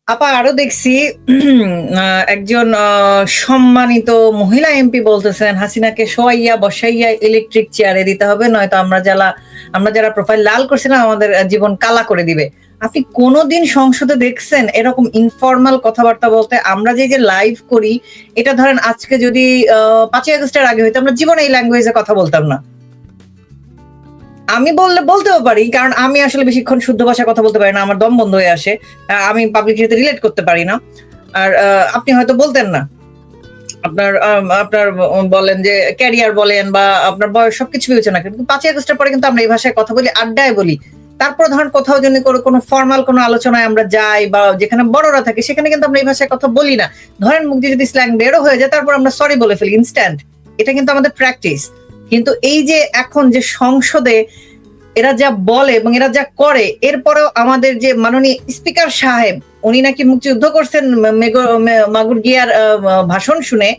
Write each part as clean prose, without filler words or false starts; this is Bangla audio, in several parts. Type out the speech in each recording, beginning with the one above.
আপা আরো দেখছি একজন সম্মানিত মহিলা এমপি বলতেছেন হাসিনাকে শোয়াইয়া বসাইয়া ইলেকট্রিক চেয়ারে দিতে হবে, নয়তো আমরা যারা প্রোফাইল লাল করছিলাম আমাদের জীবন কালা করে দিবে। আপনি কোনোদিন সংসদে দেখছেন এরকম ইনফর্মাল কথাবার্তা বলতে? আমরা যে লাইভ করি, এটা ধরেন আজকে যদি 5ই আগস্টের আগে হইতো আমরা জীবনে এই ল্যাঙ্গুয়েজে কথা বলতাম না। আমি বলতেও পারি, কারণ আমি আসলে বেশিক্ষণ শুদ্ধ ভাষায় কথা বলতে পারি না, আমার দম বন্ধ হয়ে আসে। আমি পাবলিকের সাথে রিলেট করতে পারি না। আর আপনি হয়তো বলতেন না, আপনার বলেন যে ক্যারিয়ার বলেন বা আপনার বয়স সবকিছু বিবেচনা করেন, কিন্তু 5ই আগস্টের পরে কিন্তু আমরা এই ভাষায় কথা বলি, আড্ডায় বলি। তারপর ধরেন কোথাও যদি কোনো ফর্মাল কোনো আলোচনায় আমরা যাই বা যেখানে বড়রা থাকে সেখানে কিন্তু আমরা এই ভাষায় কথা বলি না। ধরেন মুখ দিয়ে যদি স্ল্যাং বেরো হয়ে যায় তারপর আমরা সরি বলে ফেলি ইনস্ট্যান্ট। এটা কিন্তু আমাদের প্র্যাকটিস। কিন্তু এই যে এখন যে সংসদে এরা যা বলে এবং এরা যা করে, এরপরেও আমাদের যে মাননীয় স্পিকার সাহেব, উনি নাকি মুক্তিযুদ্ধ করছেন মাগুর গিয়ার ভাষণ শুনে।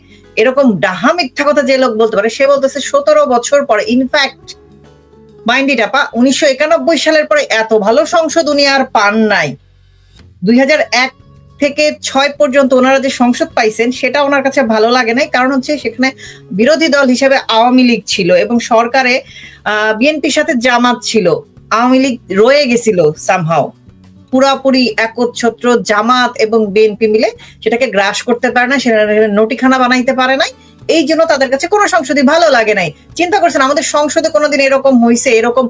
এরকম ডাহা মিথ্যা কথা যে লোক বলতে পারে, সে বলতেছে 17 বছর পরে, ইনফ্যাক্ট মাইন্ড ইট আপা, 1991 সালের পরে এত ভালো সংসদ উনি আর পান নাই। 2001 থেকে 6 পর্যন্ত ওনারা যে সংসদ পাইছেন সেটা ওনার কাছে ভালো লাগে নাই, কারণ হচ্ছে সেখানে বিরোধী দল হিসেবে আওয়ামী লীগ ছিল এবং সরকারে বিএনপির সাথে জামাত ছিল। আওয়ামী লীগ রয়ে গেছিল সামহাও, পুরাপুরি একচ্ছত্র জামাত এবং বিএনপি মিলে সেটাকে গ্রাস করতে পারে না, সেটা নটিখানা বানাইতে পারে নাই। এই জন্য তাদের কাছে কোনো সংসদই ভালো লাগে নাই। চিন্তা করছেন আমাদের সংসদে কোনোদিন এরকম হয়েছে, এরকম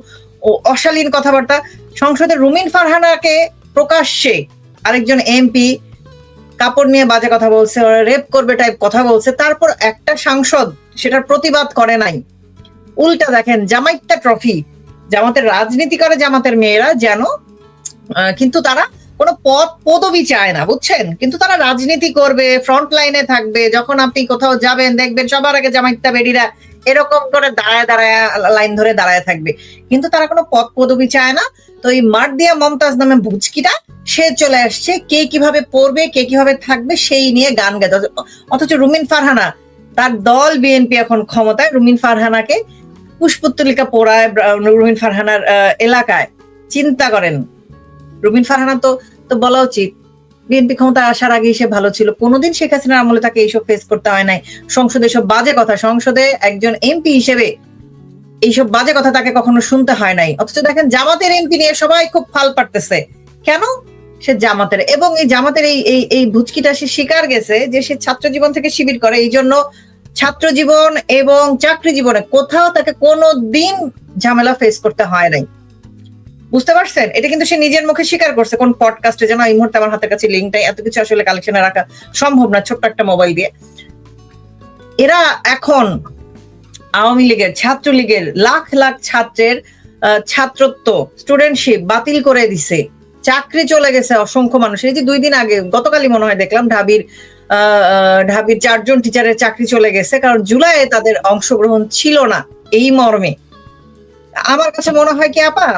অশালীন কথাবার্তা? সংসদে রুমিন ফারহানাকে প্রকাশ্যে আরেকজন এমপি কাপড় নিয়ে বাজে কথা বলছে, রেপ করবে টাইপ কথা বলছে, তারপর একটা সাংসদ সেটার প্রতিবাদ করে নাই। উল্টা দেখেন জামাইত্যা ট্রফি, জামাতের রাজনীতি করে জামাতের মেয়েরা যেন, কিন্তু তারা কোনো পদবি চায় না, বুঝছেন? কিন্তু তারা রাজনীতি করবে, ফ্রন্ট লাইনে থাকবে। যখন আপনি কোথাও যাবেন দেখবেন সবার আগে জামাইত্যা বেডিরা এরকম করে দাঁড়ায় দাঁড়ায় লাইন ধরে দাঁড়ায় থাকবে, কিন্তু তারা কোনো পদবি চায় না। তো এই মার্দিয়া মমতাজ নামে বুচকিটা সে চলে আসছে, কে কিভাবে পড়বে কে কিভাবে থাকবে সেই নিয়ে গান গাইতে। অথচ রুমিন ফারহানা, তার দল বিএনপি এখন ক্ষমতায়, রুমিন ফারহানাকে পুষ্পোত্তলিকা পোড়ায় রুমিন ফারহানার এলাকায়। চিন্তা করেন, রুমিন ফারহানা তো বলা উচিত বিএনপি ক্ষমতা আসার আগে সে ভালো ছিল, কোনোদিন শেখ হাসিনার আমলে তাকে এইসব ফেস করতে হয় নাই। সংসদে এসব বাজে কথা, সংসদে একজন এমপি হিসেবে এইসব বাজে কথা তাকে কখনো শুনতে হয় নাই। অথচ দেখেন জামাতের এমপি নিয়ে সবাই খুব ফাল পারতেছে। কেন? সে জামাতের, এবং এই জামাতের এই ভুচকিটা সে স্বীকার গেছে যে সে ছাত্র জীবন থেকে শিবির করে, এই জন্য ছাত্র জীবন এবং চাকরি জীবনে কোথাও তাকে কোনো দিন ঝামেলা ফেস করতে হয় নাই। বুঝতে পারছেন? এটা কিন্তু সে নিজের মুখে স্বীকার করছে কোন পডকাস্টে, যেন এই মুহূর্তে আমার হাতের কাছে লিঙ্কটাই, এত কিছু আসলে কালেকশনে রাখা সম্ভব না ছোট্ট একটা মোবাইল দিয়ে। এরা এখন আওয়ামী লীগের, ছাত্রলীগের লাখ লাখ ছাত্রের ছাত্রত্ব, স্টুডেন্টশিপ বাতিল করে দিছে, চাকরি চলে গেছে অসংখ্য মানুষ। এই যে 2 দিন আগে, গতকালই মনে হয় দেখলাম, ঢাবির 4 জন টিচারের চাকরি চলে গেছে, কারণ জুলাইয়ে তাদের অংশগ্রহণ ছিল না এই মর্মে। আমার কাছে মনে হয় কি আপা,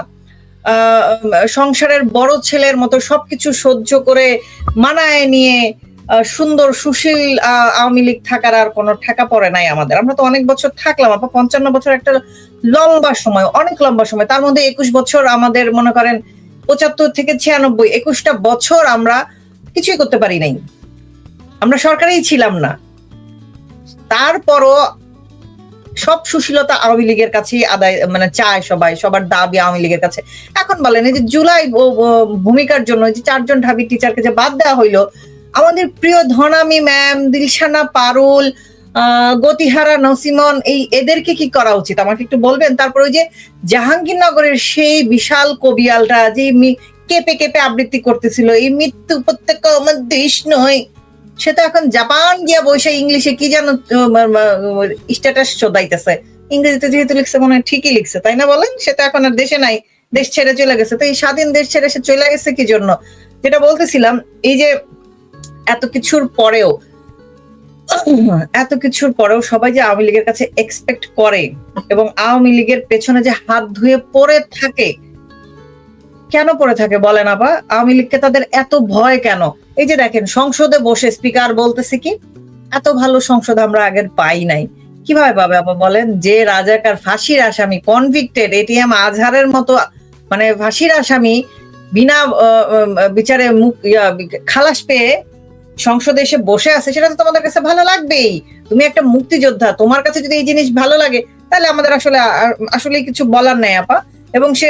সংসারের বড় ছেলের মতো সবকিছু সহ্য করে মানায় নিয়ে সুন্দর সুশীল আওয়ামী লীগ থাকার আর কোনো ঠেকা পড়ে নাই আমাদের। আমরা তো অনেক বছর থাকলাম আপা, 55 বছর একটা লম্বা সময়, অনেক লম্বা সময়। তার মধ্যে 21 বছর আমাদের, মনে করেন 75 থেকে 96, 21টা বছর আমরা কিছুই করতে পারি নাই, আমরা সরকারেই ছিলাম না। তারপরও সব সুশীলতা আওয়ামী লীগের কাছে আদায়, মানে চায় সবাই, সবার দাবি আওয়ামী লীগের কাছে। এখন বলেন এই যে জুলাই ভূমিকার জন্য যে 4 জন ঢাবির টিচারকে যে বাদ দেওয়া হইলো, আমাদের প্রিয় ধনামি ম্যাম, দিলশানা পারুল, গতিহারা নসিমন, এদেরকে কি করা উচিত আমাকে একটু বলবেন? তারপর ওই যে জাহাঙ্গীরনগরের সেই বিশাল কবিয়ালটা যে কেঁপে কেঁপে আবৃত্তি করতেছিল, এই মৃত্যু উপত্যকা আমার দেশ নয়, সে তো এখন জাপান গিয়া বসে ইংলিশে কি যেন স্ট্যাটাস চোদাইতেছে। ইংরেজিতে যেহেতু লিখছে মনে হয় ঠিকই লিখছে, তাই না বলেন? সে তো এখন আর দেশে নাই, দেশ ছেড়ে চলে গেছে। তো এই স্বাধীন দেশ ছেড়ে সে চলে গেছে কি জন্য? যেটা বলতেছিলাম, এই যে এত কিছুর পরেও সবাই যে আওয়ামী লীগের কাছে এক্সপেক্ট করে এবং আওয়ামী লীগের পেছনে যে হাত ধুয়ে পড়ে থাকে, কেন পড়ে থাকে বলেন আপা? আওয়ামী লীগকে তাদের এত ভয় কেন? এই যে দেখেন সংসদে বসে স্পিকার বলতেছে কি, এত ভালো সংসদ আমরা আগের পাই নাই। কিভাবে পাবে আপা বলেন? যে রাজাকার, ফাঁসির আসামি, কনভিক্টেড এটিএম আজহারের মতো, মানে ফাঁসির আসামি, বিনা বিচারে খালাস পেয়ে সংসদে এসে বসে আছে, সেটা তো তোমাদের কাছে ভালো লাগবেই। তুমি একটা মুক্তিযোদ্ধা, তোমার কাছে যদি এই জিনিস ভালো লাগে তাহলে আমাদের আসলে কিছু বলার নাই আপা। এবং সে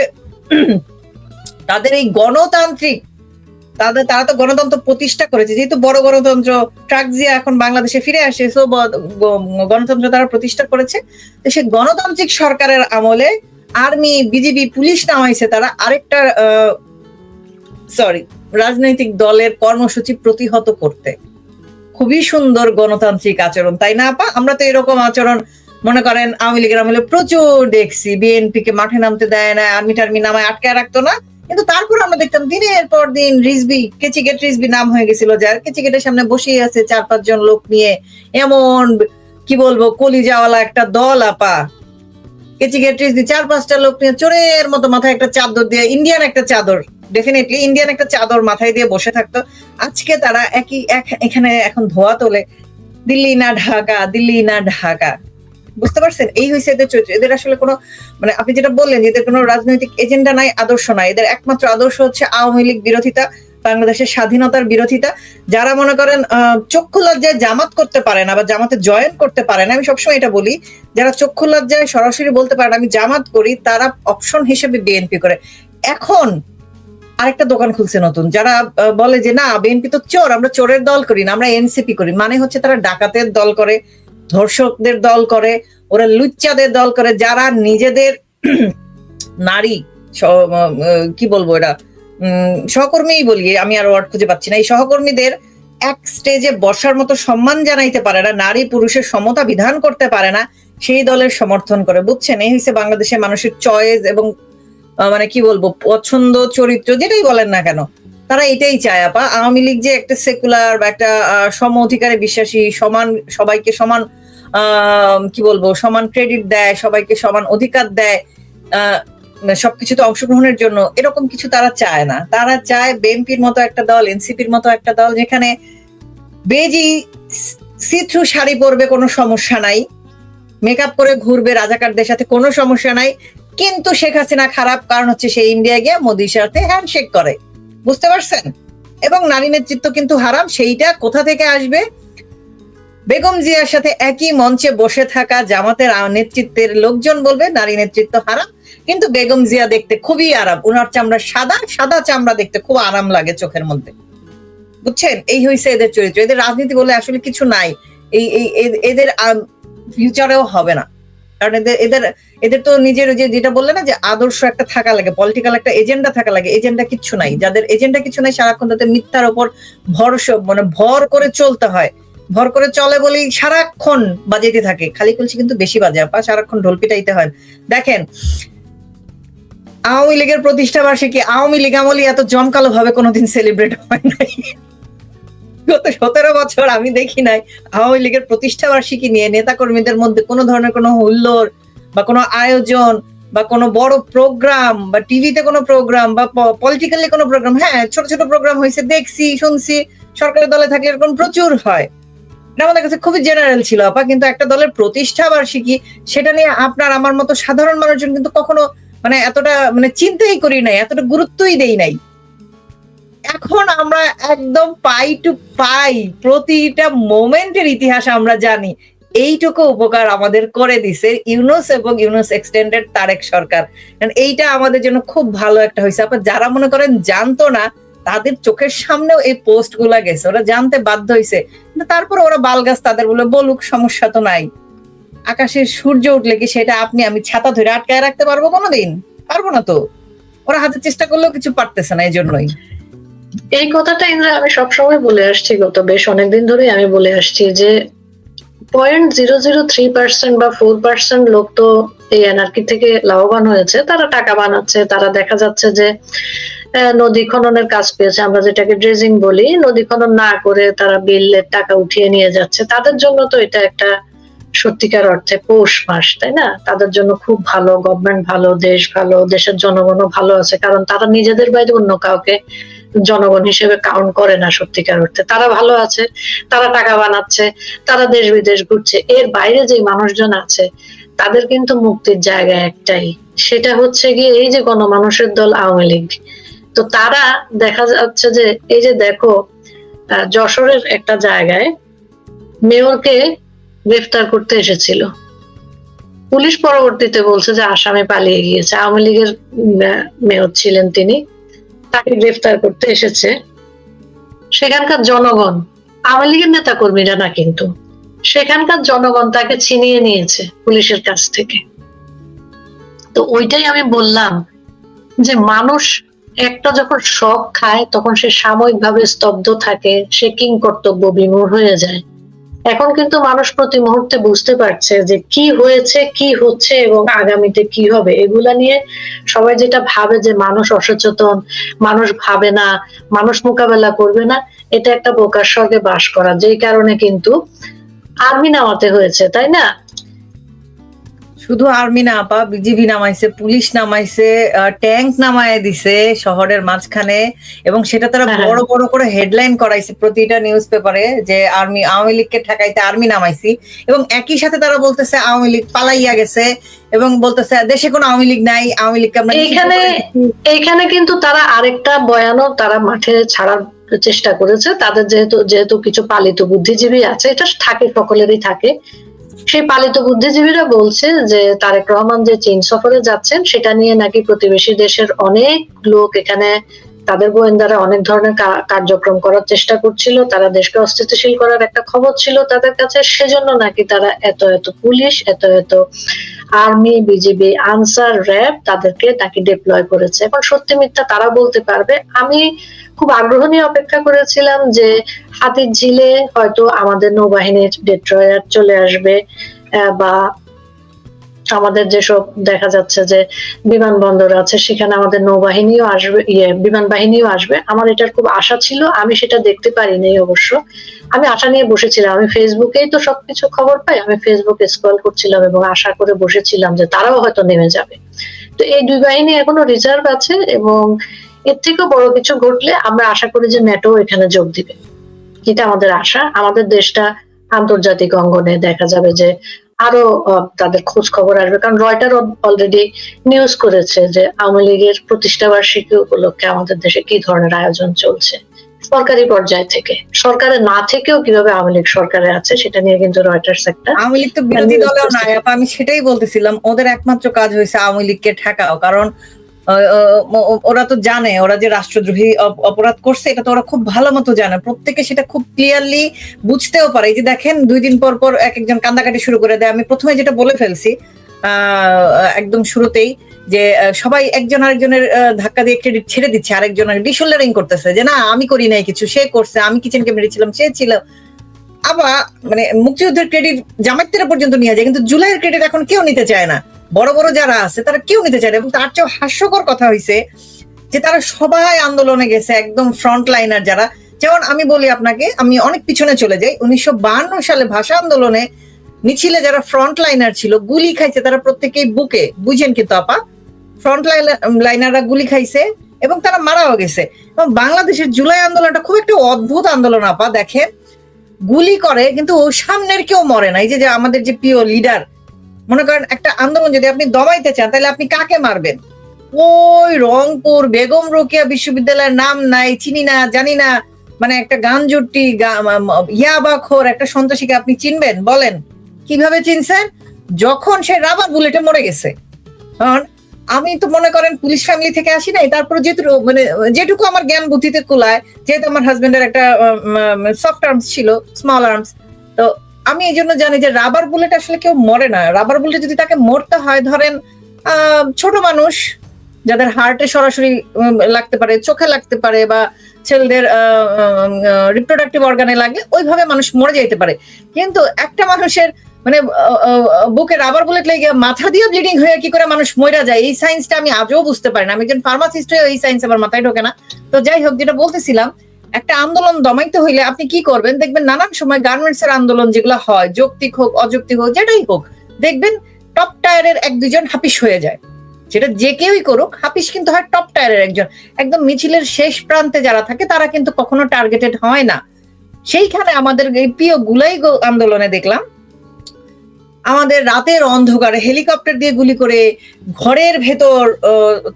তাদের এই গণতান্ত্রিক তারা তো গণতন্ত্র প্রতিষ্ঠা করেছে, যেহেতু বড় গণতন্ত্র ট্রাক জিয়া এখন বাংলাদেশে ফিরে আসে, সো গণতন্ত্র তারা প্রতিষ্ঠা করেছে। তো সে গণতান্ত্রিক সরকারের আমলে আর্মি, বিজিবি, পুলিশ নামাইছে তারা আরেকটা রাজনৈতিক দলের কর্মসূচি প্রতিহত করতে। খুবই সুন্দর গণতান্ত্রিক আচরণ, তাই না আপা? আমরা তো এরকম আচরণ মনে করেন আওয়ামী লীগের আমলে প্রচুর দেখছি। বিএনপি কে মাঠে নামতে দেয় না, আর্মি টার্মি নামায় আটকায় রাখতো না, কিন্তু তারপর আমরা দেখতাম দিনের পর দিন রিজবি, কেচিগেট রিজবি নাম হয়ে গেছিল, যার কেচিগেটের সামনে বসেই আছে 4-5 জন লোক নিয়ে। এমন কি বলবো কলিজাওয়ালা একটা দল আপা, কেচিগেট রিজবি 4-5টা লোক নিয়ে চোরের মতো মাথায় একটা চাদর দিয়ে, ইন্ডিয়ান একটা চাদর, ডেফিনেটলি ইন্ডিয়ান একটা চাদর মাথায় দিয়ে বসে থাকতো। আজকে তারা এখানে এখন ধোয়া তোলে, দিল্লি না ঢাকা, দিল্লি না ঢাকা। বুঝতে পারছেন? এই হয়েছে এদের চরিত্র। এদের আসলে কোনো মানে আপনি যেটা বললেন, এদের কোনো রাজনৈতিক এজেন্ডা নাই, আদর্শ নাই। এদের একমাত্র আদর্শ হচ্ছে আওয়ামী লীগ বিরোধিতা, বাংলাদেশের স্বাধীনতার বিরোধিতা। যারা মনে করেন চক্ষু লজ্জায় জামাত করতে পারে না বা জামাতে জয়েন করতে পারে না, আমি সবসময় এটা বলি, যারা চক্ষু লজ্জায় সরাসরি বলতে পারে না আমি জামাত করি, তারা অপশন হিসেবে বিএনপি করে। এখন আরেকটা দোকান খুলছে নতুন, যারা বলে যে না বিএনপি তো চোর, আমরা চোরের দল করি না, আমরা এনসিপি করি। মানে হচ্ছে তারা ডাকাতের দল করে, ধর্ষকদের দল করে, ওরা লুচ্চাদের দল করে, যারা নিজেদের নারী কি বলবো এটা সহকর্মী বলি, আমি আর ওয়ার্ড খুঁজে পাচ্ছি না, এই সহকর্মীদের এক স্টেজে বসার মতো সম্মান জানাইতে পারে না, নারী পুরুষের সমতা বিধান করতে পারে না, সেই দলের সমর্থন করে। বুঝছেন? এই হচ্ছে বাংলাদেশের মানুষের চয়েস এবং মানে কি বলবো পছন্দ, চরিত্র, যেটাই বলেন না কেন, তারা এটাই চায় আপা। আওয়ামী লীগ যে একটা সেকুলার বা একটা সম অধিকারে বিশ্বাসী, সমান সবাইকে সমান কি বলবো সমান ক্রেডিট দেয়, সবাইকে সমান অধিকার দেয় সবকিছুতে অংশগ্রহণের জন্য, এরকম কিছু তারা চায় না। তারা চায় বিএনপির মতো একটা দল, এনসিপির মতো একটা দল, যেখানে বেজি সি-থ্রু শাড়ি পরবে কোনো সমস্যা নাই, মেকআপ করে ঘুরবে রাজাকারদের সাথে কোনো সমস্যা নাই, কিন্তু শেখ হাসিনা খারাপ, কারণ হচ্ছে সে ইন্ডিয়া গিয়ে মোদির সাথে হ্যান্ডশেক করে। বুঝতে পারছেন? এবং নারী নেতৃত্ব কিন্তু হারাম। সেইটা কোথা থেকে আসবে? বেগম জিয়ার সাথে একই মঞ্চে বসে থাকা জামাতের নেতৃত্বের লোকজন বলবে নারী নেতৃত্ব হারাম, কিন্তু বেগম জিয়া দেখতে খুবই আরাম, উনার চামড়া সাদা, সাদা চামড়া দেখতে খুব আরাম লাগে চোখের মধ্যে। বুঝছেন? এই হয়েছে এদের চরিত্র। এদের রাজনীতি বলে আসলে কিছু নাই, এদের ফিউচারেও হবে না। কারণ এদের তো নিজের যেটা বললে না যে আদর্শ একটা থাকা লাগে, পলিটিক্যাল একটা এজেন্ডা থাকা লাগে, এজেন্ডা কিচ্ছু নাই। যাদের এজেন্ডা কিছু নাই, সারাক্ষণ তাদের মিথ্যার উপর ভর করে চলতে হয়। ভর করে চলে বলেই সারাক্ষণ বাজাইতে থাকে, খালি কলসি কিন্তু বেশি বাজে আপা, সারাক্ষণ ঢোল পিটাইতে হয়। দেখেন আওয়ামী লীগের প্রতিষ্ঠা বার্ষিকী আওয়ামী লীগ আমলে এত জমকালো ভাবে কোনোদিন সেলিব্রেট হয় নাই। গত 17 বছর আমি দেখি নাই আওয়ামী লীগের প্রতিষ্ঠা বার্ষিকী নিয়ে নেতা কর্মীদের মধ্যে কোনো ধরনের কোনো হুল্লোড় বা কোনো আয়োজন বা কোনো বড় প্রোগ্রাম বা টিভিতে কোনো প্রোগ্রাম বা পলিটিক্যালি কোনো প্রোগ্রাম। হ্যাঁ, ছোট ছোট প্রোগ্রাম হয়েছে, দেখছি, শুনছি, সরকারের দলে থাকলে এরকম প্রচুর হয়। এটা আমাদের কাছে খুবই জেনারেল ছিল আপা। কিন্তু একটা দলের প্রতিষ্ঠা বার্ষিকী, সেটা নিয়ে আপনার আমার মতো সাধারণ মানুষজন কিন্তু কখনো এতটা চিন্তাই করি নাই, এতটা গুরুত্বই দেই নাই। এখন আমরা একদম পাই টু পাই, প্রতিটা মোমেন্টের ইতিহাস আমরা জানি। এইটুকু উপকার আমাদের করে দিছে ইউনূস এবং ইউনূস এক্সটেন্ডেড তারেক সরকার। এইটা আমাদের জন্য খুব ভালো একটা হয়েছে। আপনার যারা মনে করেন জানতো না, তাদের চোখের সামনেও এই পোস্ট গুলা গেছে, ওরা জানতে বাধ্য হয়েছে, কিন্তু তারপর ওরা বালগাছ তাদের বলে বলুক, সমস্যা তো নাই। আকাশে সূর্য উঠলে কি সেটা আমি ছাতা ধরে আটকায় রাখতে পারবো কোনোদিন? পারবো না তো। ওরা হাতের চেষ্টা করলেও কিছু পারতেছে না। এই জন্যই এই কথাটা ইন্দ্রা আমি সবসময় বলে আসছি, গত বেশ অনেকদিন ধরে আমি বলে আসছি যে 0.003% বা 4% লোক তো এই এনআরকি থেকে লাভবান হয়েছে। তারা টাকা বানাচ্ছে, তারা দেখা যাচ্ছে যে নদী খননের কাজ পেয়েছে, আমরা যেটাকে ড্রেজিং বলি, নদী খনন না করে তারা বিলের টাকা উঠিয়ে নিয়ে যাচ্ছে। তাদের জন্য তো এটা একটা সত্যিকার অর্থে পৌষ মাস, তাই না? তাদের জন্য খুব ভালো, গভর্নমেন্ট ভালো, দেশ ভালো, দেশের জনগণও ভালো আছে, কারণ তারা নিজেদের বাইরে অন্য কাউকে জনগণ হিসেবে কাউন্ট করে না। সত্যিকার অর্থে তারা ভালো আছে, তারা টাকা বানাচ্ছে, তারা দেশ বিদেশ ঘুরছে। এর বাইরে যে মানুষজন আছে তাদের কিন্তু মুক্তির জায়গা একটাই, সেটা হচ্ছে গিয়ে এই যে গণমানুষের দল আওয়ামী লীগ। তো তারা দেখা যাচ্ছে যে এই যে দেখো যশোরের একটা জায়গায় মেয়রকে গ্রেফতার করতে এসেছিল, পুলিশ পরবর্তীতে বলছে যে আসামে পালিয়ে গিয়েছে, আওয়ামী লীগের মেয়র ছিলেন তিনি, তাকে গ্রেফতার করতে এসেছে। সেখানকার জনগণ, আওয়ামী লীগের নেতা কর্মীরা না, কিন্তু সেখানকার জনগণ তাকে ছিনিয়ে নিয়েছে পুলিশের কাছ থেকে। তো ওইটাই আমি বললাম যে মানুষ একটা যখন শখ খায় তখন সে সাময়িকভাবে স্তব্ধ থাকে, সে কিং কর্তব্য বিমূঢ় হয়ে যায়। এখন কিন্তু মানুষ প্রতি মুহূর্তে বুঝতে পারছে যে কি হয়েছে, কি হচ্ছে এবং আগামীতে কি হবে। এগুলা নিয়ে সবাই যেটা ভাবে যে মানুষ অসচেতন, মানুষ ভাবে না, মানুষ মোকাবেলা করবে না, এটা একটা বোকার স্বর্গে বাস করা, যেই কারণে কিন্তু আর্মি নামাতে হয়েছে, তাই না? শুধু আর্মি না আপা, বিজিবি নামাইছে, পুলিশ নামাইছে, ট্যাঙ্ক নামায় দিছে শহরের মাঝখানে, এবং সেটা তারা বড় বড় করে হেডলাইন করাইছে প্রতিটা নিউজ পেপারে যে আওয়ামী লীগকে ঠেকাইতে আর্মি নামাইছি, এবং একই সাথে তারা বলতেছে আওয়ামী লীগ পালাইয়া গেছে এবং বলতেছে দেশে কোনো আওয়ামী লীগ নাই, আওয়ামী লীগকে আমরা এইখানে কিন্তু তারা আরেকটা বয়ানও তারা মাঠে ছাড়ার চেষ্টা করেছে। তাদের যেহেতু কিছু পালিত বুদ্ধিজীবী আছে, এটা থাকে, সকলেরই থাকে, সেই পালিত বুদ্ধিজীবীরা বলছে যে তারেক রহমান যে চীন সফরে যাচ্ছেন সেটা নিয়ে নাকি প্রতিবেশী দেশের অনেক লোক এখানে তাদের গোয়েন্দারা অনেক ধরনের কার্যক্রম করার চেষ্টা করছিল, তারা দেশকে অস্থিতিশীল করার একটা খবর ছিল তাদের কাছে, সেজন্য নাকি তারা এত এত পুলিশ, এত এত আর্মি, বিজিবি, আনসার, র্যাব তাদেরকে নাকি ডিপ্লয় করেছে। এখন সত্যি মিথ্যা তারা বলতে পারবে। আমি খুব আগ্রহ নিয়ে অপেক্ষা করেছিলাম যে হাতির ঝিলে হয়তো আমাদের নৌবাহিনীর ডেস্ট্রয়ার চলে আসবে, বা আমাদের যেসব দেখা যাচ্ছে যে বিমানবন্দর আছে সেখানে আমাদের নৌবাহিনীও আসবে, বিমান বাহিনীও আসবে। আমার এটার খুব আশা ছিল, আমি সেটা দেখতে পারিনি অবশ্য। আমি আশা নিয়ে বসেছিলাম, আমি ফেসবুকেই তো সবকিছু খবর পাই, আমি ফেসবুকে স্ক্রল করছিলাম এবং আশা করে বসেছিলাম যে তারাও হয়তো নেমে যাবে। তো এই দুই বাহিনী এখনো রিজার্ভ আছে, এবং এর থেকেও বড় কিছু ঘটলে আমরা আশা করি যে ন্যাটো এখানে যোগ দিবে। এটা আমাদের আশা। আমাদের দেশটা আন্তর্জাতিক অঙ্গনে দেখা যাবে যে আরো তাদের খোঁজ খবর আসবে, কারণ রয়টার অলরেডি নিউজ করেছে যে আওয়ামী লীগের প্রতিষ্ঠা বার্ষিকী উপলক্ষে আমাদের দেশে কি ধরনের আয়োজন চলছে সরকারি পর্যায় থেকে, সরকারে না থেকেও কিভাবে আওয়ামী লীগ সরকারে আছে সেটা নিয়ে কিন্তু রয়টার্স একটা। আওয়ামী লীগ তো বিরোধী দলেও নাই আপা, আমি সেটাই বলতেছিলাম, ওদের একমাত্র কাজ হয়েছে আওয়ামী লীগকে ঠেকাও, কারণ ওরা তো জানে ওরা যে রাষ্ট্রদ্রোহী অপরাধ করছে, এটা তো ওরা খুব ভালো মতো জানে, প্রত্যেকে সেটা খুব ক্লিয়ারলি বুঝতেও পারে। এই যে দেখেন 2 দিন পর পর এক একজন কান্দাকাটি শুরু করে দেয়। আমি প্রথমে যেটা বলে ফেলছি একদম শুরুতেই, যে সবাই একজন আরেকজনের ধাক্কা দিয়ে ক্রেডিট ছেড়ে দিচ্ছে, আরেকজনের ডিশোল্ডারিং করতেছে যে না আমি করি নাই কিছু, সে করছে, আমি কিচেনকে মেরেছিলাম, সে ছিল। আবার মানে মুক্তিযুদ্ধের ক্রেডিট জামায়াতের পর্যন্ত নিয়ে যায়, কিন্তু জুলাইয়ের ক্রেডিট এখন কেউ নিতে চায় না, বড় বড় যারা আছে তারা কেউ নিতে চায় না। এবং তার চেয়েও হাস্যকর কথা হয়েছে যে তারা সবাই আন্দোলনে গেছে, একদম ফ্রন্ট লাইনার যারা। যেমন আমি বলি আপনাকে, আমি অনেক পিছনে চলে যাই, 1952 সালে ভাষা আন্দোলনে মিছিলে যারা ফ্রন্ট লাইনার ছিল গুলি খাইছে তারা প্রত্যেকেই বুকে, বুঝেন কিন্তু আপা, ফ্রন্ট লাইনাররা গুলি খাইছে এবং তারা মারাও গেছে। এবং বাংলাদেশের জুলাই আন্দোলনটা খুব একটা অদ্ভুত আন্দোলন আপা, দেখেন গুলি করে কিন্তু সামনের কেউ মরে না। এই যে আমাদের যে প্রিয় লিডার, মনে করেন একটা আন্দোলন যদি আপনি দমাইতে চান তাহলে আপনি কাকে মারবেন? ওই রংপুর বেগম রোকেয়া বিশ্ববিদ্যালয়ের নাম নাই, চিনি না, জানি না, মানে একটা গাঞ্জুটি ইয়াবাখোর একটা সন্ত্রাসীকে আপনি চিনবেন? বলেন কিভাবে চিনছেন? যখন সে রাবার বুলেটে মরে গেছে। কারণ আমি তো মনে করেন পুলিশ ফ্যামিলি থেকে আসি নাই, তারপরে যেটুকু আমার জ্ঞান বুদ্ধিতে কুলায়, যেহেতু আমার হাজবেন্ডের একটা সফট আর্মস ছিল, স্মল আর্মস, তো আমি এই জন্য জানি যে রাবার বুলেট আসলে কেউ মরে না। রাবার বুলেট যদি তাকে মরতে হয়, ধরেন ছোট মানুষ যাদের হার্টে সরাসরি লাগতে পারে, চোখে লাগতে পারে, বা ছেলেদের রিপ্রোডাক্টিভ অর্গানে লাগলে ওইভাবে মানুষ মরে যাইতে পারে। কিন্তু একটা মানুষের মানে বুকে রাবার বুলেট লেগে মাথা দিয়ে ব্লিডিং হয়ে কি করে মানুষ মরে যায়, এই সায়েন্সটা আমি আজও বুঝতে পারি না। আমি একজন ফার্মাসিস্ট হয়ে এই সায়েন্স আমার মাথায় ঢোকে না। তো যাই হোক, যেটা বলতেছিলাম, একটা আন্দোলন দমাইতে হইলে আপনি কি করবেন? দেখবেন নানান সময় গার্মেন্টস এর আন্দোলন যেগুলো হয়, যৌক্তিক হোক অযৌক্তিক হোক যেটাই হোক, দেখবেন টপ টায়ারের 1-2 জন হাপিস হয়ে যায়। সেটা যে কেউই করুক, হাপিস কিন্তু হয় টপ টায়ারের একজন। একদম মিছিলের শেষ প্রান্তে যারা থাকে তারা কিন্তু কখনো টার্গেটেড হয় না। সেইখানে আমাদের এই প্রিয় গুলাই আন্দোলনে দেখলাম আমাদের রাতের অন্ধকারে হেলিকপ্টার দিয়ে গুলি করে ঘরের ভেতর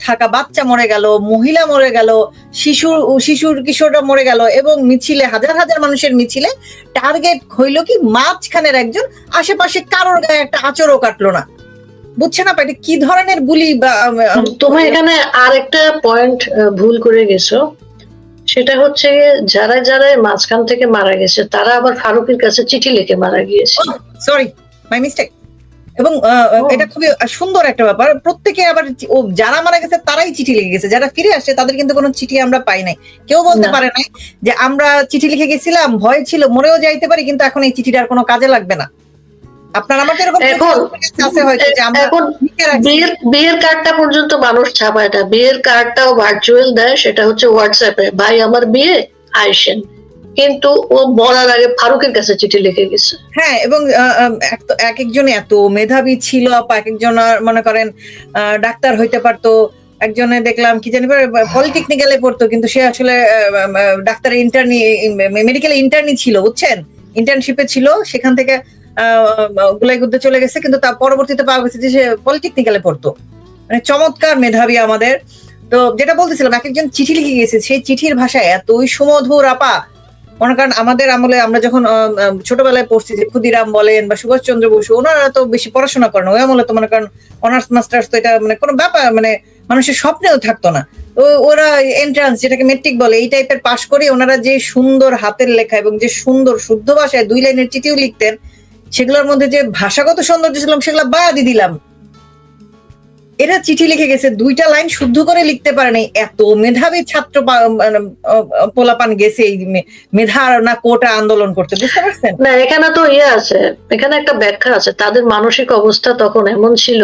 থাকা বাচ্চা মরে গেল, মহিলা মরে গেল, শিশুর কিশোররা মরে গেল, এবং মিছিলে হাজার হাজার মানুষের মিছিলে টার্গেট হইল কি মাঝখানের একজন, আশেপাশে কারোর গায়ে একটা আঁচড়ও কাটলো না। বুঝছেন আপা এটা কি ধরনের বুলি? তুমি এখানে আরেকটা পয়েন্ট ভুল করে গেছো, সেটা হচ্ছে যারা যারা মাঝখান থেকে মারা গেছে তারা আবার ফারুকের কাছে চিঠি লিখে মারা গিয়েছে। Sorry, my mistake. এবং এটা খুবই সুন্দর একটা ব্যাপার। প্রত্যেকে আবার যারা মারা গেছে তারাই চিঠি লিখে গেছে, যারা ফিরে আসছে তাদের কিন্তু কোনো চিঠি আমরা পাই নাই। কেউ বলতে পারে নাই যে আমরা চিঠি লিখে গেছিলাম, ভয় ছিল, মরেও যাইতে পারি, কিন্তু এখন এই চিঠিটা আর কোনো কাজে লাগবে না। আপনার আমার এরকম আছে হয়তো যে আমরা বিয়ের কার্ডটা পর্যন্ত মানুষ ছাপায় না, বিয়ের কার্ডটাও ভার্চুয়াল দেয়, সেটা হচ্ছে হোয়াটসঅ্যাপে, ভাই আমার বিয়ে আইসেন, কিন্তু ও মরার আগে ফারুকের কাছে চিঠি লিখে গেছে। হ্যাঁ, এবং এক একজন এত মেধাবী ছিল আপা, এক একজন মনে করেন ডাক্তার হইতে পারতো, একজনে দেখলাম কি জানি পলিটেকনিক্যালে পড়তো, কিন্তু সে আসলে ডাক্তারের ইন্টার্নি, মেডিকেল ইন্টার্নি ছিল, বুঝছেন, ইন্টার্নশিপে ছিল, সেখান থেকে গুলাইগুদ্দে চলে গেছে, কিন্তু তার পরবর্তীতে পাওয়া গেছে যে সে পলিটেকনিক্যালে পড়তো। মানে চমৎকার মেধাবী আমাদের। তো যেটা বলতেছিলাম, এক একজন চিঠি লিখে গেছে, সেই চিঠির ভাষায় এতই সুমধুর আপা। মনে করেন আমাদের আমলে আমরা যখন ছোটবেলায় পড়ছি যে ক্ষুদিরাম বলেন বা সুভাষচন্দ্র বসু, ওনারা তো বেশি পড়াশোনা করেন, ওই আমলে তো মনে করেন অনার্স মাস্টার্স তো এটা মানে কোনো ব্যাপার, মানে মানুষের স্বপ্নেও থাকতো না। ওরা এন্ট্রান্স, যেটাকে মেট্রিক বলে, এই টাইপের পাশ করে ওনারা যে সুন্দর হাতের লেখা এবং যে সুন্দর শুদ্ধ ভাষায় 2 লাইনের চিঠিও লিখতেন, সেগুলোর মধ্যে যে ভাষাগত সৌন্দর্য ছিল সেগুলো বাদই দিলাম। এরা চিঠি লিখে গেছে, 2টা লাইন শুদ্ধ করে লিখতে পারে নাই। এত মেধাবী ছাত্র পোলাপান গেছে এই মেধার না কোটা আন্দোলন করতে, বুঝতে পারছেন? না, এখানে তো আছে, এখানে একটা ব্যাখ্যা আছে। তাদের মানসিক অবস্থা তখন এমন ছিল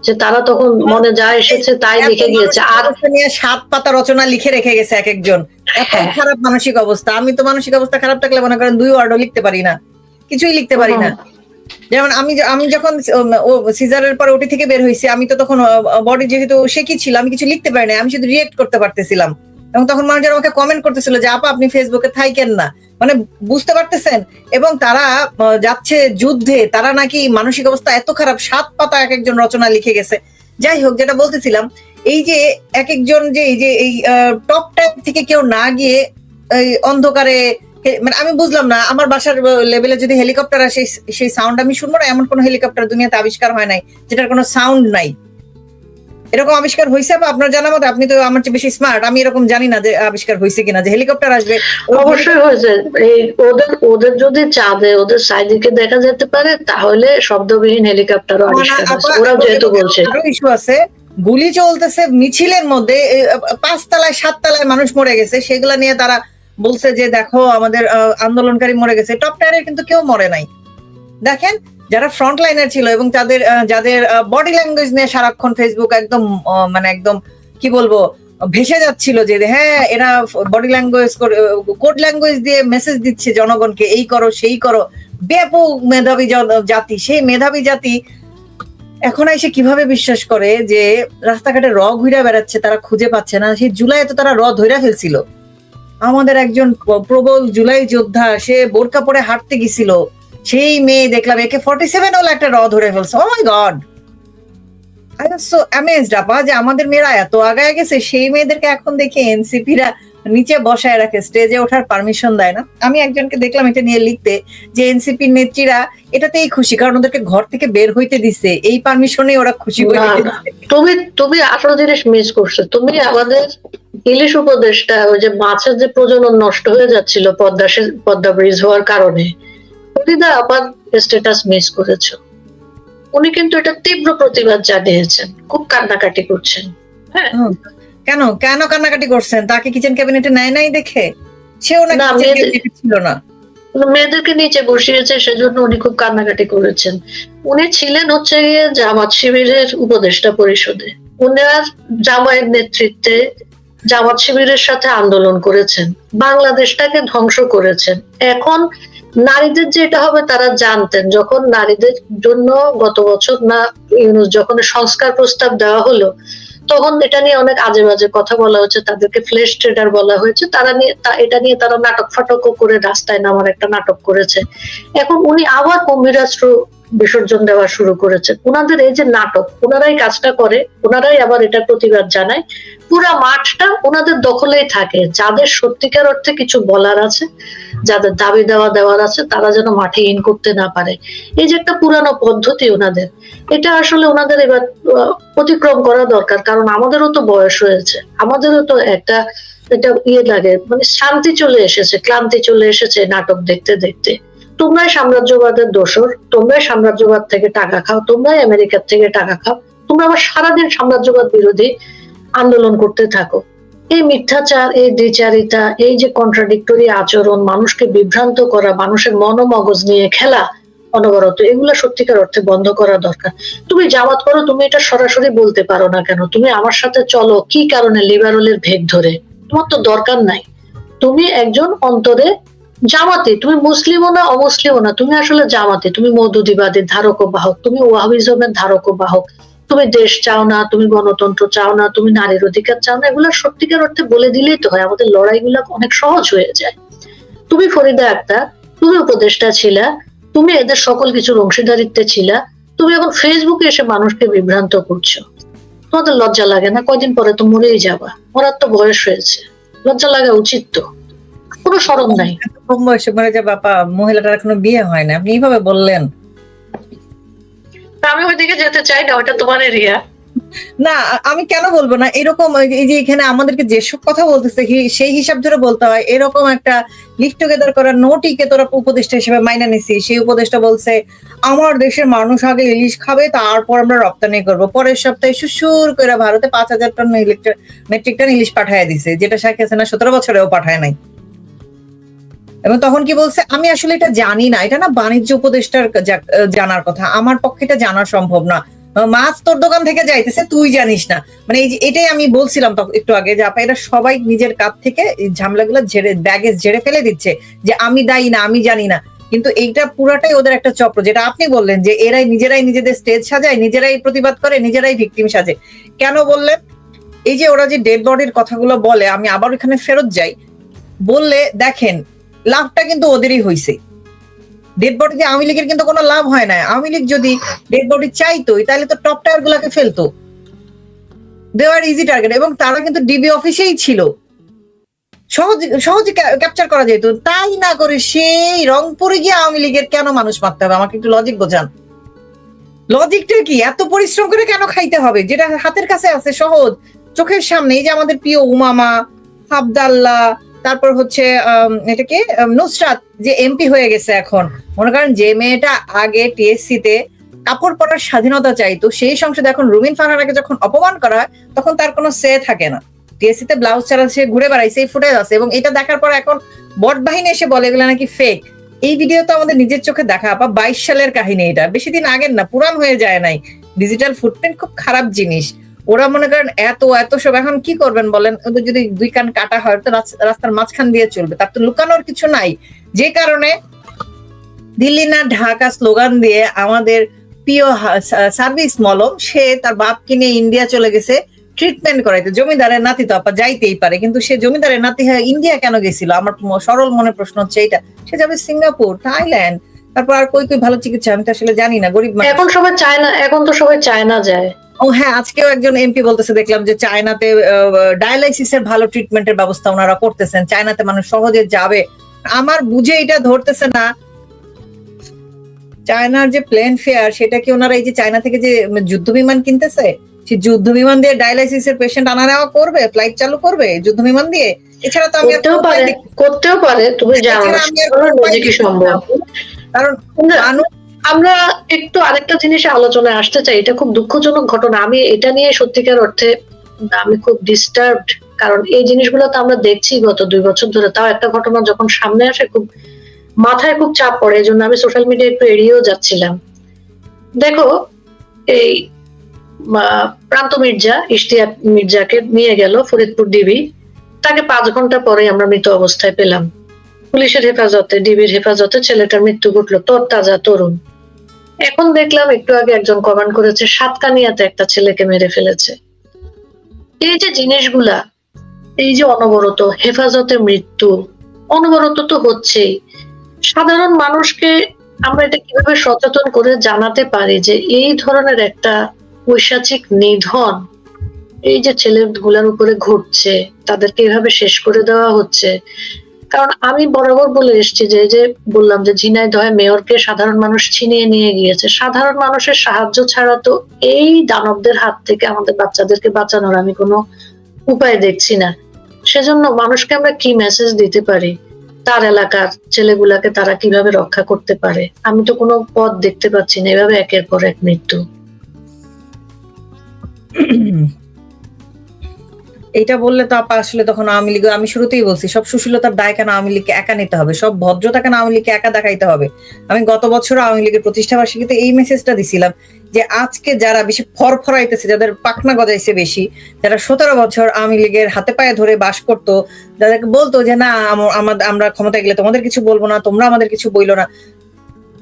যে তারা তখন মনে যা এসেছে তাই লিখে গিয়েছে। আর 7 পাতা রচনা লিখে রেখে গেছে এক একজন। এত খারাপ মানসিক অবস্থা। আমি তো মানসিক অবস্থা খারাপ থাকলে মনে করেন 2 ওয়ার্ডও লিখতে পারি না, কিছুই লিখতে পারি না। যেমন আমি যখন সিজারের পর ওটি থেকে বের হয়েছি, আমি তো তখন বডি যেহেতু শেকি ছিল, আমি কিছু লিখতে পারি না, আমি শুধু রিয়েক্ট করতে পারতেছিলাম। এবং তখন মানুষজন আমাকে কমেন্ট করতেছিল যে আপা আপনি ফেসবুকে থাইকেন না, মানে বুঝতে পারতেছেন। এবং তারা যাচ্ছে যুদ্ধে, তারা নাকি মানসিক অবস্থা এত খারাপ, 7 পাতা এক একজন রচনা লিখে গেছে। যাই হোক, যেটা বলতেছিলাম, এই যে এক একজন যে এই যে এই টপ টাইপ থেকে কেউ না গিয়ে এই অন্ধকারে, মানে আমি বুঝলাম না, আমার বাসার লেভেলে যদি হেলিকপ্টার আসে সেই সাউন্ড আমি শুনবো না? এমন কোন হেলিকপ্টার দুনিয়াতে আবিষ্কার হয় নাই যেটার কোনো সাউন্ড নাই। এরকম আবিষ্কার হয়েছে বা আপনার জানা মতে? আপনি তো আমার চেয়ে বেশি স্মার্ট, আমি এরকম জানি না যে আবিষ্কার হয়েছে কিনা যে হেলিকপ্টার আসবে। অবশ্যই হয়েছে। এই ওদের যদি চাঁদে ওদের সাইডে দেখা যেতে পারে তাহলে শব্দবিহীন হেলিকপ্টারও আবিষ্কার হয়েছে, ওরা যেহেতু বলছে। আরো ইস্যু আছে, গুলি চলতেছে মিছিলের মধ্যে, 5 তলায় 7 তলায় মানুষ মরে গেছে, সেগুলা নিয়ে তারা বলছে যে দেখো আমাদের আন্দোলনকারী মরে গেছে। টপ টায়ারে কিন্তু কেউ মরে নাই। দেখেন, যারা ফ্রন্ট লাইনার ছিল এবং যাদের বডি ল্যাঙ্গুয়েজ নিয়ে সারাক্ষণ ফেসবুক একদম মানে একদম কি বলবো ভেসে যাচ্ছিল যে হ্যাঁ এরা বডি ল্যাঙ্গুয়েজ কোড ল্যাঙ্গুয়েজ দিয়ে মেসেজ দিচ্ছে জনগণকে, এই করো সেই করো, ব্যাপক মেধাবী জাতি। সেই মেধাবী জাতি এখন এসে কিভাবে বিশ্বাস করে যে রাস্তাঘাটে ঘুরে বেড়াচ্ছে, তারা খুঁজে পাচ্ছে না? সেই জুলাইয়ে তো তারা ধরে ফেলছিল। আমাদের একজন প্রবল জুলাই যোদ্ধা, সে বোরকা পরে হাঁটতে গেছিল, সেই মেয়ে দেখলাম AK-47 হলো একটা ধরে ফেলছে। Oh my God, I was so amazed আপা যে আমাদের মেয়েরা এত আগায় গেছে। সেই মেয়েদেরকে এখন দেখে এনসিপিরা নিচে বসায় রাখে, স্টেজে ওঠার পারমিশন দেয় না। আমি একজনকে দেখলাম এটা নিয়ে লিখতে যে এনসিপির নেত্রীরা এটাতেই খুশি, কারণ ওদেরকে ঘর থেকে বের হইতে দিছে, এই পারমিশনে ওরা খুশি হয়ে গেছে। তুমি আসল জিনিস মিস করছো। তুমি আমাদের ইলিশ উপদেশটা, ওই যে মাছের যে প্রজনন নষ্ট হয়ে যাচ্ছিল পদ্মা ব্রিজ হওয়ার কারণে, দিদা আবার স্ট্যাটাস মিস করেছো। উনি কিন্তু এটা তীব্র প্রতিবাদ জানিয়েছেন, খুব কান্নাকাটি করছেন। হ্যাঁ, কেন কান্নাকাটি করছেন? তাকে কিচেন ক্যাবিনেটে নেয় নাই দেখে? সেও না ছিল না, মেয়েদেরকে নিচে বসিয়েছে, সেজন্য উনি খুব কান্নাকাটি করেছেন। উনি ছিলেন হচ্ছে গিয়ে জামাত শিবিরের উপদেষ্টা পরিষদে, উনার জামায়ের নেতৃত্বে জামাত শিবিরের সাথে আন্দোলন করেছেন, বাংলাদেশটাকে ধ্বংস করেছেন। এখন নারীদের যে এটা হবে তারা জানতেন। যখন নারীদের জন্য গত বছর যখন সংস্কার প্রস্তাব দেওয়া হলো, তখন এটা নিয়ে অনেক আজে বাজে কথা বলা হয়েছে, তাদেরকে ফ্লেশ ট্রেডার বলা হয়েছে। এটা নিয়ে তারা নাটক ফাটকও করে রাস্তায় নামার একটা নাটক করেছে। এখন উনি আবার গম্ভীরাস্ত্র বিসর্জন দেওয়া শুরু করেছে। ওনাদের এই যে নাটক, ওনারাই কাজটা করে, ওনারাই আবার এটা প্রতিবাদ জানায়, পুরা মাঠটা ওনাদের দখলেই থাকে। যাদের সত্যিকার অর্থে কিছু বলার আছে, যাদের দাবি দেওয়ার আছে, তারা যেন মাঠে ইন করতে না পারে। এই যে একটা পুরানো পদ্ধতি ওনাদের, এটা আসলে ওনাদের এবার অতিক্রম করা দরকার। কারণ আমাদেরও তো বয়স হয়েছে, আমাদেরও তো একটা এটা লাগে, মানে শান্তি চলে এসেছে, ক্লান্তি চলে এসেছে নাটক দেখতে দেখতে। তোমরাই সাম্রাজ্যবাদের দোসর, তোমরাই সাম্রাজ্যবাদ থেকে টাকা খাও, তোমরাই আমেরিকার থেকে টাকা খাও, তোমরা আবার সারাদিন সাম্রাজ্যবাদ বিরোধী আন্দোলন করতে থাকো। এই মিথ্যাচার, এই দ্বিচারিতা, এই যে কন্ট্রাডিক্টরি আচরণ, মানুষকে বিভ্রান্ত করা, মানুষের মনোমগজ নিয়ে খেলা অনবরত, এগুলা সত্যিকার অর্থে বন্ধ করা দরকার। তুমি জামাত করো, তুমি এটা সরাসরি বলতে পারো না কেন? তুমি আমার সাথে চলো কি কারণে? লিবারেলের ভেগ ধরে? তোমার তো দরকার নাই। তুমি একজন অন্তরে জামাতি, তুমি মুসলিমও না অমুসলিমও না, তুমি আসলে জামাতি, তুমি মওদুদিবাদের ধারক ও বাহক, তুমি ওয়াহাবিজমের ধারক ও বাহক। তুমি দেশ চাও না, তুমি গণতন্ত্র চাও না, তুমি নারীর অধিকার চাও না, এগুলো সত্যিকার অর্থে বলে দিলেই তো হয়, আমাদের লড়াইগুলো অনেক সহজ হয়ে যায়। তুমি ফরিদা আক্তার, তুমি উপদেষ্টা ছিলা, তুমি এদের সকল কিছুর অংশীদারিত্বে ছিলা, তুমি এখন ফেসবুকে এসে মানুষকে বিভ্রান্ত করছো। তোমাদের লজ্জা লাগে না? কয়দিন পরে তো মরেই যাবা, মরার তো বয়স হয়েছে, লজ্জা লাগা উচিত তো, কোনো শরম নাই। কম বয়সে মরে যাবে আপা, মহিলাটার এখনো বিয়ে হয় না, আপনি এইভাবে বললেন। আমি ওইদিকে যেতে চাই না, ওটা তোমার এরিয়া। না আমি কেন বলবো না, এরকম এই যে এখানে আমাদেরকে যেসব কথা বলতেছে সেই হিসাব ধরে বলতে হয়। এরকম একটা লিভ টুগেদার করার নোটিকে তোরা উপদেষ্টা হিসেবে মাইনা নিছি। সেই উপদেষ্টা বলছে আমার দেশের মানুষ আগে ইলিশ খাবে, তারপর আমরা রপ্তানি করবো। পরের সপ্তাহে সুসুর করে ভারতে 5,000 টন মেট্রিক টন ইলিশ পাঠায় দিছে, যেটা শেখ হাসিনা 17 বছরেও পাঠায় নাই। এবং তখন কি বলছে, আমি আসলে এটা জানি না, এটা না বাণিজ্য উপদেষ্টার জানার কথা, আমার পক্ষে এটা জানা সম্ভব না। মাছ তোর দোকান থেকে যাইতেছে, তুই জানিস না। মানে এই যে এটাই আমি বলছিলাম একটু আগে, যে আপা এরা সবাই নিজের কাছ থেকে ঝামেলাগুলো ব্যাগেজ ঝেড়ে ফেলে দিচ্ছে, যে আমি দায়ী না, আমি জানি না। কিন্তু এইটা পুরাটাই ওদের একটা চক্র, যেটা আপনি বললেন যে এরাই নিজেরাই নিজেদের স্টেজ সাজায়, নিজেরাই প্রতিবাদ করে, নিজেরাই ভিকটিম সাজে। কেন বললেন? এই যে ওরা যে ডেড বডির কথাগুলো বলে, আমি আবার এখানে ফেরত যাই, বললে দেখেন লাভটা কিন্তু ওদেরই হয়েছে। ডেড বডি দিয়ে আওয়ামী লীগের কিন্তু কোনো লাভ হয় না। আওয়ামী লীগ যদি ডেড বডি চাইতো, তাহলে তো টপ টায়ার গুলাকে ফেলতো, দেওয়ার ইজি টার্গেট। এবং তারা কিন্তু ডিবি অফিসেই ছিল, সহজে ক্যাপচার করা যেত। তাই না করে সেই রংপুরে গিয়ে আওয়ামী লীগের কেন মানুষ মারতে হবে? আমাকে একটু লজিক বোঝান। লজিকটা কি? এত পরিশ্রম করে কেন খাইতে হবে, যেটা হাতের কাছে আছে, সহজ, চোখের সামনে? এই যে আমাদের প্রিয় উমামা, আবদাল্লাহ, তারপর হচ্ছে এটাকে নুসরাত যে এমপি হয়ে গেছে এখন। মনে করেন যে মেয়েটা আগে টিএসসি তে কাপড় পরার স্বাধীনতা চাইতো, সেই সংসদে এখন রুমিন ফারহানাকে যখন অপমান করা হয়, তখন তার কোনো সে থাকে না। টিএসসি তে ব্লাউজ ছাড়া সে ঘুরে বেড়াইছে, এই ফুটেজ আছে। এবং এটা দেখার পর এখন বট বাহিনী এসে বলে এগুলো নাকি ফেক। এই ভিডিও তো আমাদের নিজের চোখে দেখা, আপা 22 সালের কাহিনী, এটা বেশি দিন আগের না, পুরান হয়ে যায় নাই। ডিজিটাল ফুটপ্রিন্ট খুব খারাপ জিনিস। ওরা মনে করেন এত সব এখন কি করবেন বলেন? ওদের যদি 2 কান কাটা হয় তো রাস্তার মাঝখান দিয়ে চলবে, তার তো লুকানোর কিছু নাই। যে কারণে দিল্লি না ঢাকা স্লোগান দিয়ে আমাদের প্রিয় সার্ভিস মলম, সে তার বাপকে নিয়ে ইন্ডিয়া চলে গেছে ট্রিটমেন্ট করাইতে। জমিদারের নাতি তো আপা যাইতেই পারে, কিন্তু সে জমিদারের নাতি হয়ে ইন্ডিয়া কেন গেছিল? আমার সরল মনে প্রশ্ন হচ্ছে এইটা। সে যাবে সিঙ্গাপুর, থাইল্যান্ড, তারপর আর কই ভালো চিকিৎসা, আমি তো আসলে জানি না, গরিব মানুষ। এখন সবাই চায়না, এখন তো সবাই চায়না যায়। ও হ্যাঁ, আজকেও একজন এমপি বলতেছে, দেখলাম যে চায়নাতে ডায়ালাইসিসের ভালো ট্রিটমেন্টের ব্যবস্থা ওনারা করতেছেন, চায়নাতে মানুষ সহজে যাবে। আমার বুঝে এটা ধরতেছে না, চায়নার যে প্লেন ফেয়ার, সেটা কি ওনারা এই যে চায়না থেকে যে যুদ্ধ বিমান কিনতেছে, সেই যুদ্ধ বিমান দিয়ে ডায়ালাইসিসের পেশেন্ট আনা নেওয়া করবে, ফ্লাইট চালু করবে যুদ্ধ বিমান দিয়ে? এছাড়া তো আমি করতেও পারে, তুমি জানো না কি সম্ভব। কারণ আমরা একটু আরেকটা জিনিসে আলোচনায় আসতে চাই, এটা খুব দুঃখজনক ঘটনা। আমি এটা নিয়ে সত্যিকার অর্থে আমি খুব ডিস্টার্বড, কারণ এই জিনিসগুলো তো আমরা দেখছি গত 2 বছর ধরে। তাও একটা ঘটনা যখন সামনে আসে খুব মাথায় খুব চাপ পড়ে, এই জন্য আমি সোশ্যাল মিডিয়া একটু এড়িয়েও যাচ্ছিলাম। দেখো, এই প্রান্ত মির্জা, ইশতিয়াক মির্জাকে নিয়ে গেল ফরিদপুর ডিবি, তাকে 5 ঘন্টা পরে আমরা মৃত অবস্থায় পেলাম। পুলিশের হেফাজতে, ডিবির হেফাজতে ছেলেটার মৃত্যু ঘটলো, তরতাজা তরুণ। এখন দেখলাম একটু আগে একজন কমেন্ট করেছে সাতকানিয়াতে একটা ছেলেকে মেরে ফেলেছে। এই যে জিনিসগুলা, এই যে অনবরত হেফাজতে মৃত্যু, অনবরত তো হচ্ছেই। সাধারণ মানুষকে আমরা এটা কিভাবে সচেতন করে জানাতে পারি যে এই ধরনের একটা পৈশাচিক নিধন এই যে ছেলেগুলোর উপরে ঘটছে, তাদেরকে এভাবে শেষ করে দেওয়া হচ্ছে। কারণ আমি বরাবর বলে এসেছি যে, এই যে বললাম যে ঝিনাইদহে মেয়রকে সাধারণ মানুষ ছিনিয়ে নিয়ে গিয়েছে। সাধারণ মানুষের সাহায্য ছাড়া তো এই দানবদের হাত থেকে আমাদের বাচ্চাদেরকে বাঁচানোর আমি কোনো উপায় দেখছি না। সেজন্য মানুষকে আমরা কি মেসেজ দিতে পারি? তার এলাকার ছেলেগুলাকে তারা কিভাবে রক্ষা করতে পারে? আমি তো কোনো পথ দেখতে পাচ্ছি না। এভাবে একের পর এক মৃত্যু। এটা বললে তো আপা আসলে তখন আওয়ামী লীগ, আমি শুরুতেই বলছি সব সুশীলতার দায় কেন আওয়ামী লীগকে একা নিতে হবে, সব ভদ্রতা কেন আওয়ামী লীগকে একা দেখাইতে হবে। আমি গত বছর আওয়ামী লীগের প্রতিষ্ঠাবার্ষিকীতে এই মেসেজটা দিছিলাম যে আজকে যারা বেশি ফরফরাইতেছে, যাদের পাখনা গজাইছে বেশি, যারা 17 বছর আওয়ামী লীগের হাতে পায়ে ধরে বাস করতো, যাদেরকে বলতো যে না আমরা ক্ষমতায় গেলে তোমাদের কিছু বলবো না, তোমরা আমাদের কিছু বইলো না,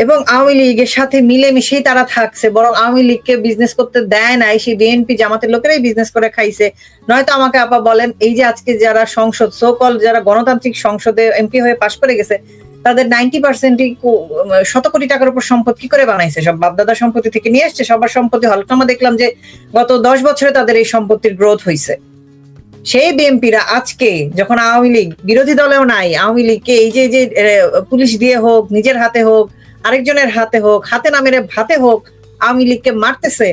এবং আওয়ামী লীগের সাথে মিলেমিশেই তারা থাকছে, বরং আওয়ামী লীগকে বিজনেস করতে দেয় নাই, সেই বিএনপি জামাতের লোকেরাই বিজনেস করে খাইছে। নয়তো আমাকে আপা বলেন, এই যে আজকে যারা সংসদ সোকল যারা গণতান্ত্রিক সংসদে এমপি হয়ে পাশ করে গেছে, তাদের 90%ই 100 কোটি টাকার উপর সম্পদ কি করে বানাইছে? সব বাপদাদার সম্পত্তি থেকে নিয়ে আসছে। সবার সম্পত্তি হলফনামা দেখলাম যে গত 10 বছরে তাদের এই সম্পত্তির গ্রোথ হয়েছে। সেই বিএনপিরা আজকে যখন আওয়ামী লীগ বিরোধী দলেও নাই, আওয়ামী লীগকে এই যে পুলিশ দিয়ে হোক, নিজের হাতে হোক, আরেকজনের হাতে হোক, হাতে না মেরে ভাতে হোক আওয়ামী লীগকে মারতেছে,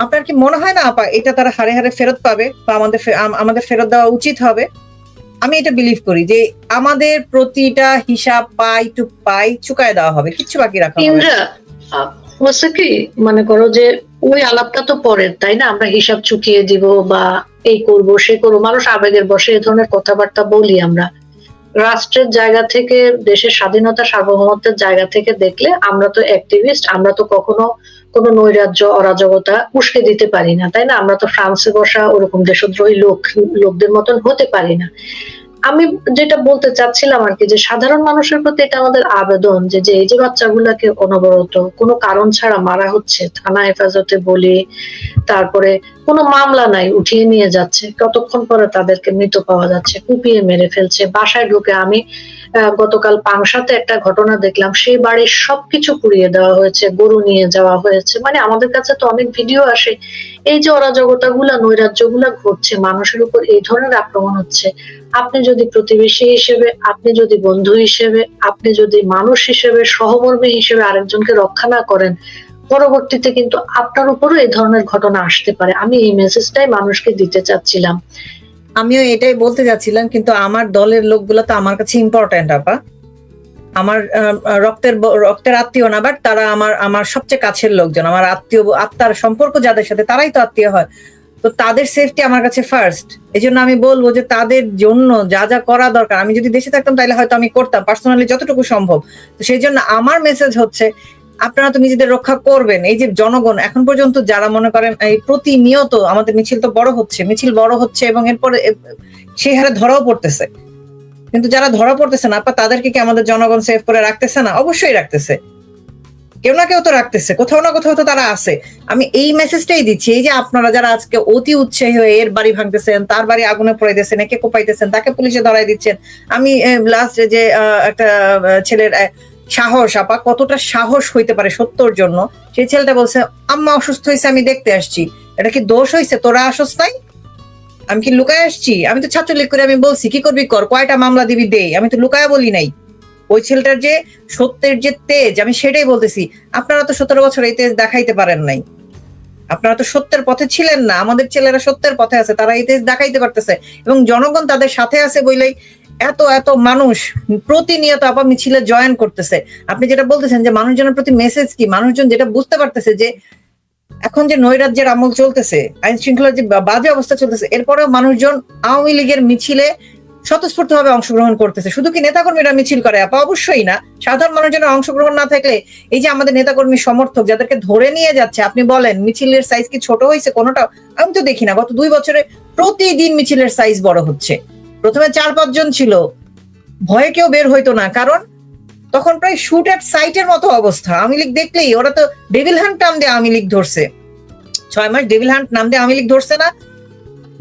আপনার কি মনে হয় না আপা এটা তারা হারে হারে ফেরত পাবে বা আমাদের ফেরত দেওয়া উচিত হবে? আমি এটা বিলিভ করি যে আমাদের প্রতিটা হিসাব পাই টু পাই চুকায় দেওয়া হবে, কিচ্ছু বাকি রাখা হবে না। ইন্দ্রা, হচ্ছে কি, মনে করো যে ওই আলাপটা তো পরের, তাই না? আমরা হিসাব চুকিয়ে দিব বা এই করব সে করবো, মানুষ আবেগের বসে এই ধরনের কথাবার্তা বলি আমরা। রাষ্ট্রের জায়গা থেকে, দেশের স্বাধীনতা সার্বভৌমত্বের জায়গা থেকে দেখলে আমরা তো অ্যাক্টিভিস্ট, আমরা তো কখনো কোনো নৈরাজ্য অরাজকতা উস্কে দিতে পারি না, তাই না? আমরা তো ফ্রান্সে বসা ওরকম দেশদ্রোহী লোকদের মতন হতে পারি না। আমি যেটা বলতে চাচ্ছিলাম আর কি, যে সাধারণ মানুষের প্রতি এটা আমাদের আবেদন যে এই যে বাচ্চাগুলাকে অনবরত কোনো কারণ ছাড়া মারা হচ্ছে, থানা হেফাজতে বলি, তারপরে কোনো মামলা নাই, উঠিয়ে নিয়ে যাচ্ছে, কতক্ষণ পরে তাদেরকে মৃত পাওয়া যাচ্ছে, কুপিয়ে মেরে ফেলছে, বাসায় ঢুকে। আমি গতকাল পাংশাতে একটা ঘটনা দেখলাম, সেই বাড়ির সবকিছু পুড়িয়ে দেওয়া হয়েছে, গরু নিয়ে যাওয়া হয়েছে। মানে আমাদের কাছে তো অনেক ভিডিও আসে। এই যে অরাজকতা গুলা, নৈরাজ্য গুলা ঘটছে, মানুষের উপর এই ধরনের আক্রমণ হচ্ছে। আপনি যদি প্রতিবেশী হিসেবে, আপনি যদি বন্ধু হিসেবে, আপনি যদি মানুষ হিসেবে, সহকর্মী হিসেবে আরেকজনকে রক্ষা না করেন, পরবর্তীতে কিন্তু আপনার উপরও এই ধরনের ঘটনা আসতে পারে। আমি এই মেসেজটাই মানুষকে দিতে চাচ্ছিলাম। আমিও এটাই বলতে যাচ্ছিলাম, কিন্তু আমার দলের লোকগুলো তো আমার কাছে ইম্পর্টেন্ট আপা। আমার রক্তের আত্মীয় না, বাট তারা আমার সবচেয়ে কাছের লোকজন, আমার আত্মার সম্পর্ক যাদের সাথে, তারাই তো আত্মীয় হয়। তো তাদের সেফটি আমার কাছে ফার্স্ট। এই জন্য আমি বলবো যে তাদের জন্য যা যা করা দরকার, আমি যদি দেশে থাকতাম তাহলে হয়তো আমি করতাম পার্সোনালি যতটুকু সম্ভব। তো সেই জন্য আমার মেসেজ হচ্ছে, আপনারা তো নিজেদের রক্ষা করবেন। এই যে জনগণ এখন পর্যন্ত যারা মনে করেন এই প্রতিনিয়ত আমাদের মিছিল বড় হচ্ছে এবং এরপরে সেই হারে ধরাও পড়তেছে, কিন্তু যারা ধরা পড়তেছে না আপা, তাদেরকে কি আমাদের জনগণ সেভ করে রাখতেছে না? অবশ্যই রাখতেছে, কেউ না কেউ তো রাখতেছে, কোথাও না কোথাও তো তারা আছে। আমি এই মেসেজটাই দিচ্ছি, এই যে আপনারা যারা আজকে অতি উৎসাহী হয়ে এর বাড়ি ভাঙতেছেন, তার বাড়ি আগুনে পড়ে দিচ্ছেন, একে কোপাইতেছেন, তাকে পুলিশে ধরাই দিচ্ছেন। আমি লাস্ট যে একটা ছেলের সাহস আপা, কতটা সাহস হইতে পারে সত্যর জন্য। সেই ছেলেটা বলছে আম্মা অসুস্থ হয়েছে, আমি দেখতে আসছি। এটা কি দোষ হয়েছে? তোরা আসস নাই? আমি কি লুকায় আসছি? আমি তো ছাত্রলীগ করে আমি বলছি কি করবি কর, কয়টা মামলা দিবি দে, আমি তো লুকায় বলি নাই। ওই ছেলেটার যে সত্যের যে তেজ, আমি সেটাই বলতেছি। আপনারা তো 17 বছর এই তেজ দেখাইতে পারেন নাই, আপনারা তো সত্যের পথে ছিলেন না। আমাদের ছেলেরা সত্যের পথে আছে, তারা এই তেজ দেখাইতে পারতেছে এবং জনগণ তাদের সাথে আছে বলেই এত এত মানুষ প্রতিনিয়ত আপা মিছিলে জয়েন করতেছে। আপনি যেটা বলতেছেন যে মানুষজনের প্রতি মেসেজ কি, মানুষজন যেটা বুঝতে পারতেছে যে এখন যে নৈরাজ্যের আমল চলতেছে, আইন শৃঙ্খলার যে বাজে অবস্থা চলতেছে, এরপরেও মানুষজন আওয়ামী লীগের মিছিলে স্বতঃস্ফূর্ত ভাবে অংশগ্রহণ করতেছে। শুধু কি নেতাকর্মীরা মিছিল করে আপা? অবশ্যই না। সাধারণ মানুষজনের অংশগ্রহণ না থাকলে এই যে আমাদের নেতাকর্মী সমর্থক যাদেরকে ধরে নিয়ে যাচ্ছে, আপনি বলেন মিছিলের সাইজ কি ছোট হয়েছে কোনোটা? আমি তো দেখি না। গত 2 বছরে প্রতিদিন মিছিলের সাইজ বড় হচ্ছে। প্রথমে 4-5 জন ছিল, ভয়ে কেউ বের হইতো না, কারণ তখন প্রায় শুট অ্যাট সাইটের মতো অবস্থা। আওয়ামী লীগ দেখলেই ওরা তো ডেভিল হান্ট নাম দিয়ে আওয়ামী লীগ ধরছে, 6 মাস ডেভিল হান্ট নাম দিয়ে আওয়ামী লীগ ধরছে না।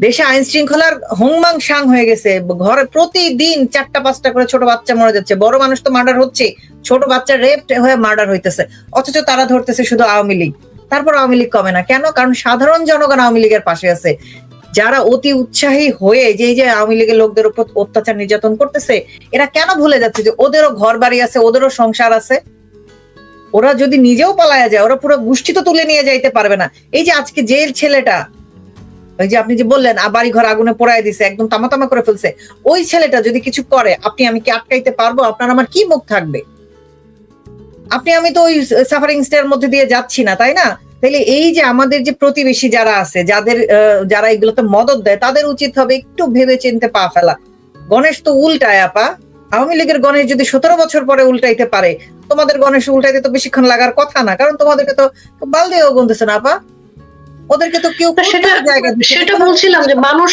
দেশে আইন শৃঙ্খলার হুংমাং সাং হয়ে গেছে, ঘরে প্রতিদিন 4টা-5টা করে ছোট বাচ্চা মরে যাচ্ছে, বড় মানুষ তো মার্ডার হচ্ছে, ছোট বাচ্চা রেপ হয়ে মার্ডার হইতেছে, অথচ তারা ধরতেছে শুধু আওয়ামী লীগ। তারপর আওয়ামী লীগ কমে না কেন? কারণ সাধারণ জনগণ আওয়ামী লীগের পাশে আছে। যারা অতি উৎসাহী হয়ে যে আওয়ামী লীগের লোকদের উপর অত্যাচার নির্যাতন করতেছে, এরা কেন ভুলে যাচ্ছে যে ওদেরও ঘর বাড়ি আছে, ওদেরও সংসার আছে? ওরা যদি নিজেও পালায়া যায়, ওরা পুরো গোষ্ঠী তো তুলে নিয়ে যাইতে পারবে না। এই যে আজকে জেল ছেলেটা, ওই যে আপনি যে বললেন বাড়ি ঘর আগুনে পোড়ায় দিছে, একদম তামা করে ফেলছে, ওই ছেলেটা যদি কিছু করে আমি কি আটকাইতে পারবো? আপনার আমার কি মুখ থাকবে? আমি তো ওই সাফারিং স্টের মধ্যে দিয়ে যাচ্ছি না, তাই না? তাইলে এই যে আমাদের যে প্রতিবেশী যারা আছে, যারা এগুলোতে মদত দেয়, তাদের উচিত হবে একটু ভেবে চিনতে পা ফেলা। গণেশ তো উল্টায় আপা, আওয়ামী লীগের গণেশ যদি 17 বছর পরে উল্টাইতে পারে, তোমাদের গণেশ উল্টাইতে তো বেশিক্ষণ লাগার কথা না, কারণ তোমাদেরকে তো বালদিও গুনতেছে না আপা, ওদেরকে তো কেউ সেটা বলছিলাম যে মানুষ